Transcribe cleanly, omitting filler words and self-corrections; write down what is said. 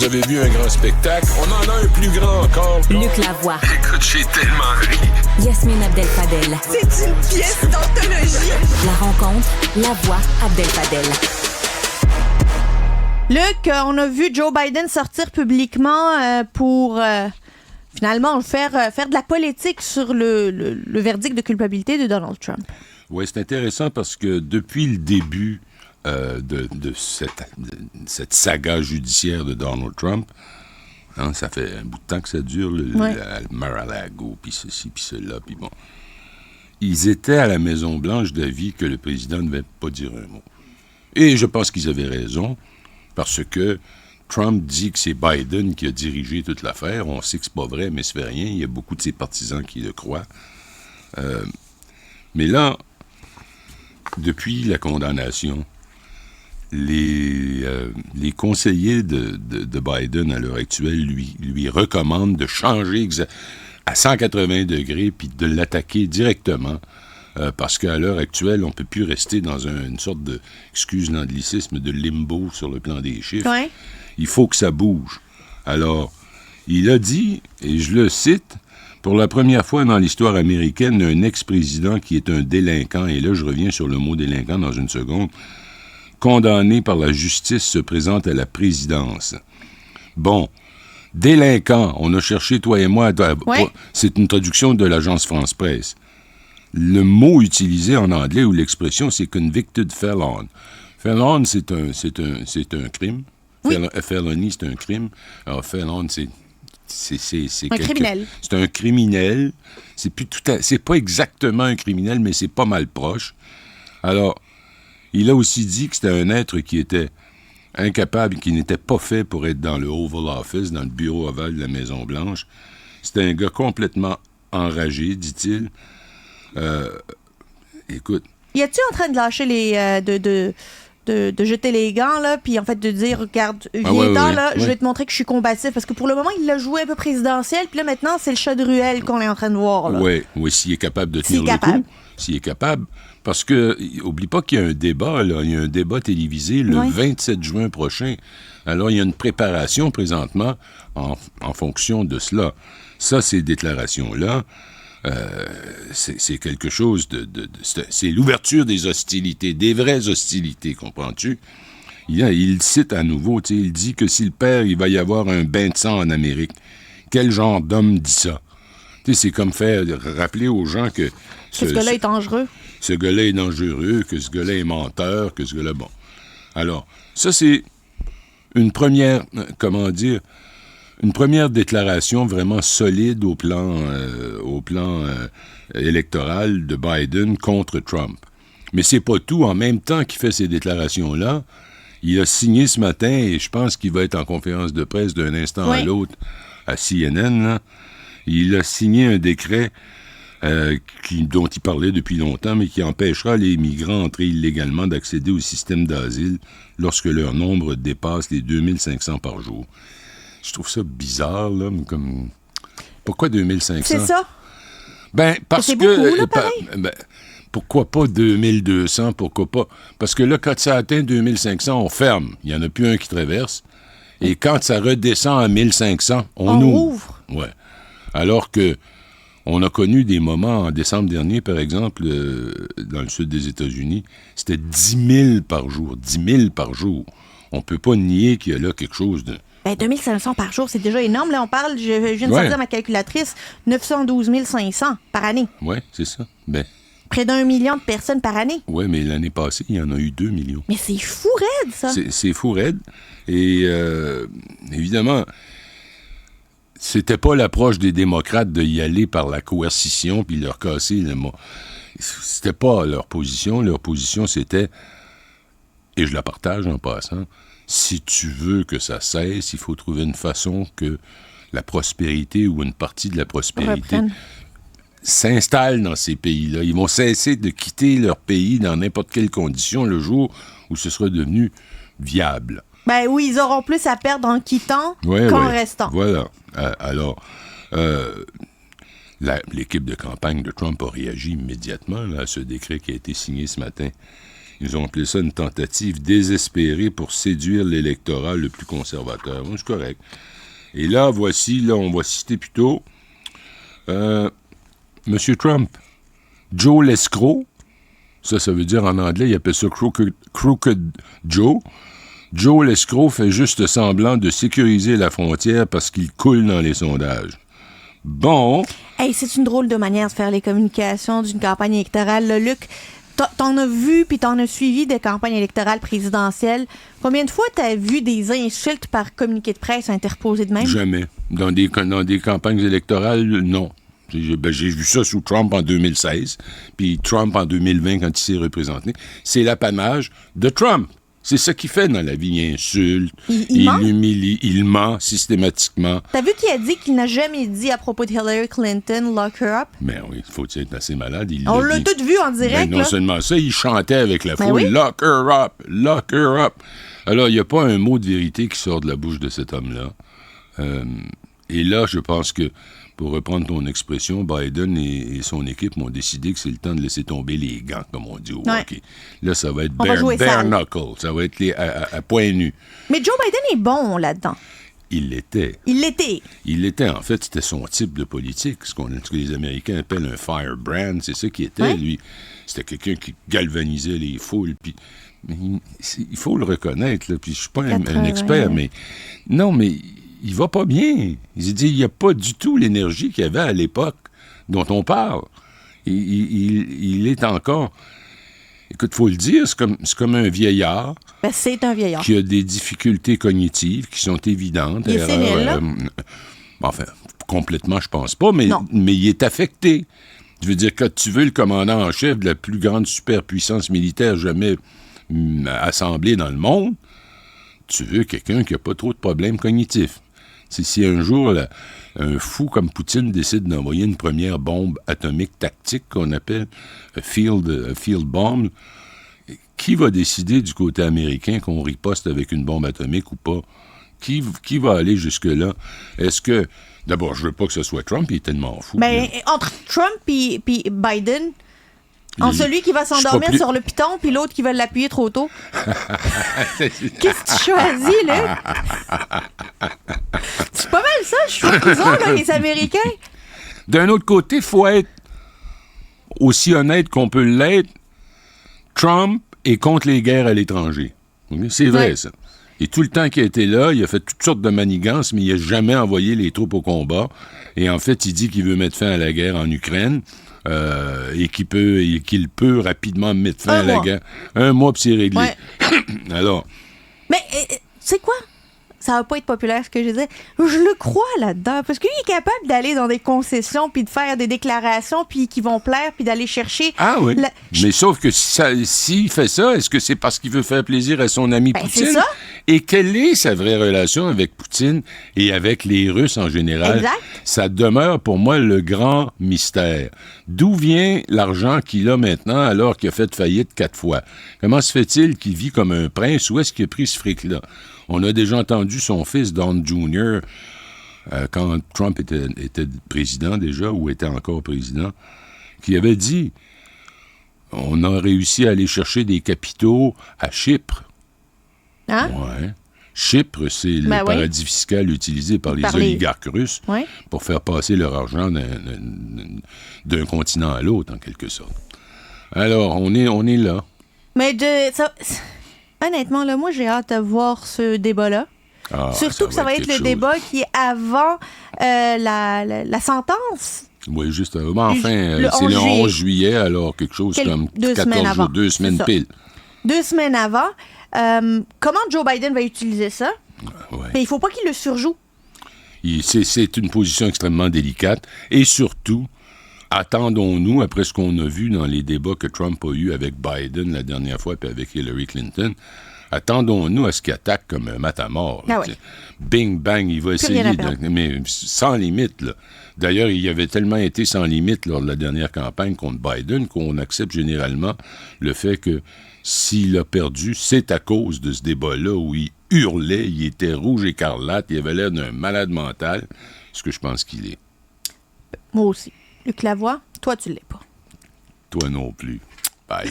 avez vu un grand spectacle, on en a un plus grand encore. Luc Lavoie. Écoute, j'ai tellement ri. Yasmine Abdel-Fadel. C'est une pièce d'anthologie. La rencontre, Lavoie Abdel-Fadel. Luc, on a vu Joe Biden sortir publiquement pour finalement faire de la politique sur le verdict de culpabilité de Donald Trump. Oui, c'est intéressant parce que depuis le début de cette saga judiciaire de Donald Trump, hein, ça fait un bout de temps que ça dure, le Mar-a-Lago, puis ceci, puis cela, puis bon. Ils étaient à la Maison-Blanche d'avis que le président ne devait pas dire un mot. Et je pense qu'ils avaient raison, parce que Trump dit que c'est Biden qui a dirigé toute l'affaire. On sait que c'est pas vrai, mais ça fait rien. Il y a beaucoup de ses partisans qui le croient. Mais là, depuis la condamnation, les conseillers de Biden à l'heure actuelle lui recommandent de changer à 180 degrés puis de l'attaquer directement parce qu'à l'heure actuelle, on ne peut plus rester dans une sorte de, excuse l'anglicisme, de limbo sur le plan des chiffres. Ouais. Il faut que ça bouge. Alors, il a dit, et je le cite, pour la première fois dans l'histoire américaine, un ex-président qui est un délinquant, et là je reviens sur le mot délinquant dans une seconde, condamné par la justice se présente à la présidence. Bon, délinquant, on a cherché, toi et moi, c'est une traduction de l'agence France-Presse. Le mot utilisé en anglais ou l'expression, c'est convicted felon. Felon, c'est un crime. Oui. Felony, c'est un crime. Alors, felon, c'est un criminel. C'est un criminel. C'est pas exactement un criminel, mais c'est pas mal proche. Alors, il a aussi dit que c'était un être qui était incapable, qui n'était pas fait pour être dans le Oval Office, dans le bureau ovale de la Maison-Blanche. C'était un gars complètement enragé, dit-il. Écoute. Y a-tu en train de lâcher de jeter les gants, là, puis en fait de dire, regarde, je vais te montrer que je suis combatif, parce que pour le moment, il l'a joué un peu présidentiel, puis là, maintenant, c'est le chat de ruelle qu'on est en train de voir, là. Oui, s'il est capable de tenir le coup. S'il est capable. Parce que, oublie pas qu'il y a un débat, là. Il y a un débat télévisé le 27 juin prochain. Alors, il y a une préparation présentement en fonction de cela. Ça, ces déclarations-là, c'est quelque chose c'est l'ouverture des hostilités, des vraies hostilités, comprends-tu? Il cite à nouveau, il dit que s'il perd, il va y avoir un bain de sang en Amérique. Quel genre d'homme dit ça? C'est comme faire rappeler aux gens que ce gars-là est dangereux. Ce gars-là est dangereux, que ce gars-là est menteur, que ce gars-là... Bon. Alors, ça, c'est une première, une première déclaration vraiment solide au plan électoral de Biden contre Trump. Mais c'est pas tout. En même temps qu'il fait ces déclarations-là, il a signé ce matin, et je pense qu'il va être en conférence de presse d'un instant à l'autre à CNN, là, il a signé un décret dont il parlait depuis longtemps, mais qui empêchera les migrants entrés illégalement d'accéder au système d'asile lorsque leur nombre dépasse les 2500 par jour. Je trouve ça bizarre, là, comme... Pourquoi 2500? C'est ça? Ben, parce c'est que... beaucoup, là, pareil? Pourquoi pas 2200? Pourquoi pas? Parce que là, quand ça atteint 2500, on ferme. Il n'y en a plus un qui traverse. Et quand ça redescend à 1500, on ouvre. Ouais. Alors que on a connu des moments en décembre dernier, par exemple, dans le sud des États-Unis, c'était 10 000 par jour. 10 000 par jour. On peut pas nier qu'il y a là quelque chose de... 2500 par jour, c'est déjà énorme. Là, on parle, je viens de sortir ma calculatrice, 912 500 par année. Oui, c'est ça. Près d'1 million de personnes par année. Oui, mais l'année passée, il y en a eu 2 millions. Mais c'est fou raide, ça. C'est fou raide. Et évidemment, c'était pas l'approche des démocrates de y aller par la coercition puis leur casser le mot. C'était pas leur position. Leur position, c'était, et je la partage en passant, si tu veux que ça cesse, il faut trouver une façon que la prospérité ou une partie de la prospérité s'installe dans ces pays-là. Ils vont cesser de quitter leur pays dans n'importe quelle condition le jour où ce sera devenu viable. Ben oui, ils auront plus à perdre en quittant qu'en restant. Voilà. Alors, l'équipe de campagne de Trump a réagi immédiatement là, à ce décret qui a été signé ce matin. Ils ont appelé ça une tentative désespérée pour séduire l'électorat le plus conservateur. Bon, c'est correct. Et là, on va citer plutôt M. Trump. Joe l'escroc, ça veut dire en anglais, il appelle ça Crooked Joe. Joe l'escroc fait juste semblant de sécuriser la frontière parce qu'il coule dans les sondages. Bon. Hey, c'est une drôle de manière de faire les communications d'une campagne électorale, là, Luc. T'en as vu puis t'en as suivi des campagnes électorales présidentielles. Combien de fois t'as vu des insultes par communiqué de presse interposés de même? Jamais. Dans des campagnes électorales, non. J'ai vu ça sous Trump en 2016, puis Trump en 2020 quand il s'est représenté. C'est l'apanage de Trump. C'est ça qu'il fait dans la vie. Il insulte, il humilie, il ment systématiquement. T'as vu qu'il a dit qu'il n'a jamais dit à propos de Hillary Clinton, lock her up? Mais oui, il faut être assez malade. On l'a tout vu en direct. Non seulement ça, il chantait avec la foule, oui. Lock her up, lock her up. Alors, il n'y a pas un mot de vérité qui sort de la bouche de cet homme-là. Et là, je pense que, pour reprendre ton expression, Biden et son équipe ont décidé que c'est le temps de laisser tomber les gants, comme on dit au hockey. Là, ça va être bare knuckle. Ça va être à poings nus. Mais Joe Biden est bon là-dedans. Il l'était. En fait, c'était son type de politique, ce que les Américains appellent un firebrand. C'est ça qui était, lui. C'était quelqu'un qui galvanisait les foules. Puis, il faut le reconnaître, là. Puis, je suis pas un expert, mais... Non, mais... Il va pas bien. Il n'y a pas du tout l'énergie qu'il y avait à l'époque dont on parle. Il est encore... Écoute, il faut le dire, c'est comme un vieillard. Ben, c'est un vieillard. Qui a des difficultés cognitives qui sont évidentes. Il est sénile, là? Enfin, complètement, je pense pas, mais il est affecté. Je veux dire, quand tu veux le commandant en chef de la plus grande superpuissance militaire jamais assemblée dans le monde, tu veux quelqu'un qui n'a pas trop de problèmes cognitifs. Si un jour, un fou comme Poutine décide d'envoyer une première bombe atomique tactique qu'on appelle a field bomb, qui va décider du côté américain qu'on riposte avec une bombe atomique ou pas? Qui va aller jusque-là? Est-ce que... D'abord, je veux pas que ce soit Trump, il est tellement fou. Ben, entre Trump et Biden... celui qui va s'endormir sur le piton, puis l'autre qui va l'appuyer trop tôt. Qu'est-ce que tu choisis, là? C'est pas mal ça, je suis au prison, là, les Américains. D'un autre côté, il faut être aussi honnête qu'on peut l'être. Trump est contre les guerres à l'étranger. C'est vrai, ça. Et tout le temps qu'il a été là, il a fait toutes sortes de manigances, mais il n'a jamais envoyé les troupes au combat. Et en fait, il dit qu'il veut mettre fin à la guerre en Ukraine. Et qu'il peut rapidement mettre fin à la guerre. 1 mois, puis c'est réglé. Ouais. Alors. Mais, c'est quoi? Ça va pas être populaire, ce que je disais. Je le crois là-dedans, parce qu'il est capable d'aller dans des concessions, puis de faire des déclarations, puis qui vont plaire, puis d'aller chercher... Ah oui, mais sauf que s'il fait ça, est-ce que c'est parce qu'il veut faire plaisir à son ami Poutine? C'est ça. Et quelle est sa vraie relation avec Poutine et avec les Russes en général? Exact. Ça demeure pour moi le grand mystère. D'où vient l'argent qu'il a maintenant alors qu'il a fait faillite 4 fois? Comment se fait-il qu'il vit comme un prince? Où est-ce qu'il a pris ce fric-là? On a déjà entendu son fils, Don Jr., quand Trump était président déjà, ou était encore président, qui avait dit « On a réussi à aller chercher des capitaux à Chypre. » Hein? Ouais. Chypre, c'est le paradis fiscal utilisé par les oligarques russes pour faire passer leur argent d'un continent à l'autre, en quelque sorte. Alors, on est là. Mais honnêtement, là, moi, j'ai hâte de voir ce débat-là. Surtout que ça va être le débat qui est avant la sentence. Oui, juste avant. Enfin, c'est le 11 juillet, alors quelque chose comme 14 jours, 2 semaines pile. 2 semaines avant. Comment Joe Biden va utiliser ça? Ouais. Mais il ne faut pas qu'il le surjoue. C'est une position extrêmement délicate. Et surtout, attendons-nous, après ce qu'on a vu dans les débats que Trump a eus avec Biden la dernière fois puis avec Hillary Clinton, attendons-nous à ce qu'il attaque comme un matamor. Bing, bang, il va essayer, mais sans limite. Là. D'ailleurs, il avait tellement été sans limite lors de la dernière campagne contre Biden qu'on accepte généralement le fait que s'il a perdu, c'est à cause de ce débat-là où il hurlait, il était rouge écarlate, il avait l'air d'un malade mental, ce que je pense qu'il est. Moi aussi. Luc Lavoie, toi, tu l'es pas. Toi non plus. Bye.